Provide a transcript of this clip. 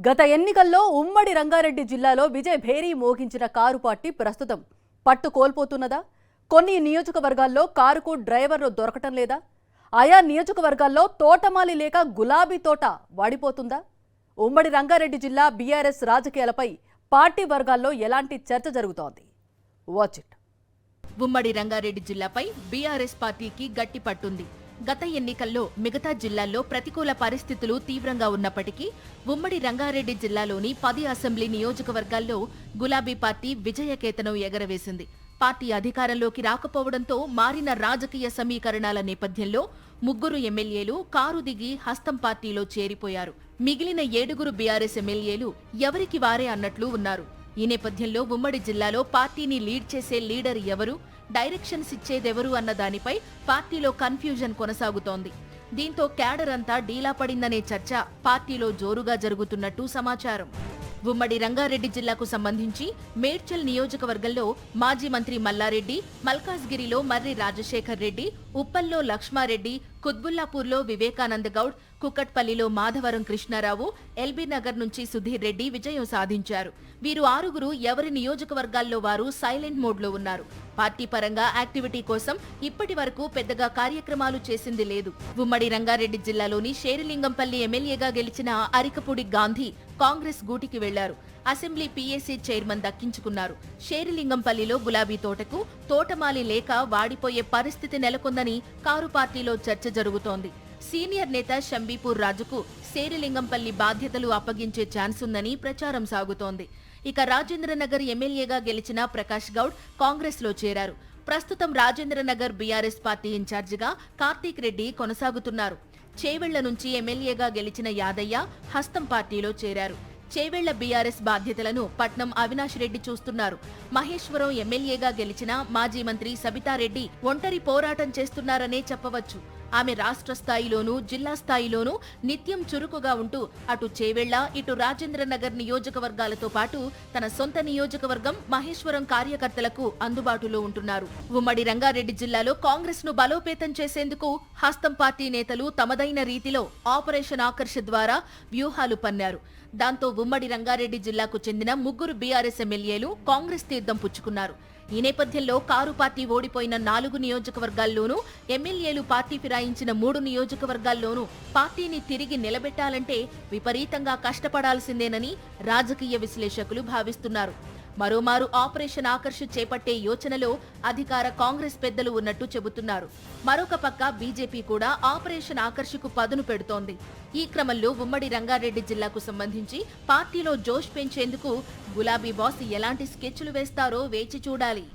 గత ఎన్నికల్లో ఉమ్మడి రంగారెడ్డి జిల్లాలో విజయ్ భేరీ మోగించిన కారు పార్టీ ప్రస్తుతం పట్టు కోల్పోతున్నదా? కొన్ని నియోజకవర్గాల్లో కారుకు డ్రైవర్లు దొరకటం లేదా? ఆయా నియోజకవర్గాల్లో తోటమాలి లేక గులాబీ తోట వాడిపోతుందా? ఉమ్మడి రంగారెడ్డి జిల్లా బీఆర్ఎస్ రాజకీయాలపై పార్టీ వర్గాల్లో ఎలాంటి చర్చ జరుగుతోంది? Watch it. ఉమ్మడి రంగారెడ్డి జిల్లాపై బీఆర్ఎస్ పార్టీకి గట్టి పట్టుంది. గత ఎన్నికల్లో మిగతా జిల్లాల్లో ప్రతికూల పరిస్థితులు తీవ్రంగా ఉన్నప్పటికీ ఉమ్మడి రంగారెడ్డి జిల్లాలోని 10 అసెంబ్లీ నియోజకవర్గాల్లో గులాబీ పార్టీ విజయకేతనం ఎగరవేసింది. పార్టీ అధికారంలోకి రాకపోవడంతో మారిన రాజకీయ సమీకరణాల నేపథ్యంలో 3 ఎమ్మెల్యేలు కారు దిగి హస్తం పార్టీలో చేరిపోయారు. మిగిలిన 7 బీఆర్ఎస్ ఎమ్మెల్యేలు ఎవరికి వారే అన్నట్లు ఉన్నారు. ఈ నేపథ్యంలో ఉమ్మడి జిల్లాలో పార్టీని లీడ్ చేసే లీడర్ ఎవరు, డైరెక్షన్స్ ఇచ్చేదెవరు అన్న దానిపై పార్టీలో కన్ఫ్యూజన్ కొనసాగుతోంది. దీంతో క్యాడర్ అంతా డీలా పడిందనే చర్చ పార్టీలో జోరుగా జరుగుతున్నట్టు సమాచారం. ఉమ్మడి రంగారెడ్డి జిల్లాకు సంబంధించి మేడ్చల్ నియోజకవర్గంలో మాజీ మంత్రి మల్లారెడ్డి, మల్కాజ్గిరిలో మర్రి రాజశేఖర్ రెడ్డి, ఉప్పల్లో లక్ష్మారెడ్డి, కుత్బుల్లాపూర్లో వివేకానంద గౌడ్, కుక్కట్పల్లిలో మాధవరం కృష్ణారావు, ఎల్బీ నగర్ నుంచి సుధీర్ రెడ్డి విజయం సాధించారు. వీరు 6 ఎవరి నియోజకవర్గాల్లో వారు సైలెంట్ మోడ్లో ఉన్నారు. పార్టీ పరంగా యాక్టివిటీ కోసం ఇప్పటి వరకు పెద్దగా కార్యక్రమాలు చేసింది లేదు. ఉమ్మడి రంగారెడ్డి జిల్లాలోని షేరిలింగంపల్లి ఎమ్మెల్యేగా గెలిచిన అరికపూడి గాంధీ కాంగ్రెస్ గూటికి వెళ్లారు. అసెంబ్లీ పీఏసీ చైర్మన్ దక్కించుకున్నారు. షేరిలింగంపల్లిలో గులాబీ తోటకు తోటమాలి లేక వాడిపోయే పరిస్థితి నెలకొందని కారు పార్టీలో చర్చ జరుగుతోంది. సీనియర్ నేత షంబీపూర్ రాజుకు శేరిలింగంపల్లి బాధ్యతలు అప్పగించే ఛాన్స్ ఉందని ప్రచారం సాగుతోంది. ఇక రాజేంద్రనగర్ ఎమ్మెల్యేగా గెలిచిన ప్రకాష్ గౌడ్ కాంగ్రెస్ లో చేరారు. ప్రస్తుతం రాజేంద్రనగర్ బీఆర్ఎస్ పార్టీ ఇన్ఛార్జిగా కార్తీక్ రెడ్డి కొనసాగుతున్నారు. చేవెళ్ల నుంచి ఎమ్మెల్యేగా గెలిచిన యాదయ్య హస్తం పార్టీలో చేరారు. చేవెళ్ల బీఆర్ఎస్ బాధ్యతలను పట్నం అవినాష్ రెడ్డి చూస్తున్నారు. మహేశ్వరం ఎమ్మెల్యేగా గెలిచిన మాజీ మంత్రి సబితారెడ్డి ఒంటరి పోరాటం చేస్తున్నారనే చెప్పవచ్చు. ఆమె రాష్ట్ర స్థాయిలోనూ జిల్లా స్థాయిలోనూ నిత్యం చురుకుగా ఉంటూ అటు చేవెళ్ల ఇటు రాజేంద్రనగర్ నియోజకవర్గాలతో పాటు తన సొంత నియోజకవర్గం మహేశ్వరం కార్యకర్తలకు అందుబాటులో ఉంటున్నారు. ఉమ్మడి రంగారెడ్డి జిల్లాలో కాంగ్రెస్ ను బలోపేతం చేసేందుకు హస్తం పార్టీ నేతలు తమదైన రీతిలో ఆపరేషన్ ఆకర్ష్ ద్వారా వ్యూహాలు పన్నారు. దాంతో ఉమ్మడి రంగారెడ్డి జిల్లాకు చెందిన 3 బీఆర్ఎస్ ఎమ్మెల్యేలు కాంగ్రెస్ తీర్థం పుచ్చుకున్నారు. ఈ నేపథ్యంలో కారు పార్టీ ఓడిపోయిన 4 నియోజకవర్గాల్లోనూ ఎమ్మెల్యేలు పార్టీ ఫిరాయించిన 3 నియోజకవర్గాల్లోనూ పార్టీని తిరిగి నిలబెట్టాలంటే విపరీతంగా కష్టపడాల్సిందేనని రాజకీయ విశ్లేషకులు భావిస్తున్నారు. మరోమారు ఆపరేషన్ ఆకర్ష్ చేపట్టే యోచనలో అధికార కాంగ్రెస్ పెద్దలు ఉన్నట్టు చెబుతున్నారు. మరొక పక్క బీజేపీ కూడా ఆపరేషన్ ఆకర్ష్కు పదును పెడుతోంది. ఈ క్రమంలో ఉమ్మడి రంగారెడ్డి జిల్లాకు సంబంధించి పార్టీలో జోష్ పెంచేందుకు గులాబీ బాస్ ఎలాంటి స్కెచ్లు వేస్తారో వేచి చూడాలి.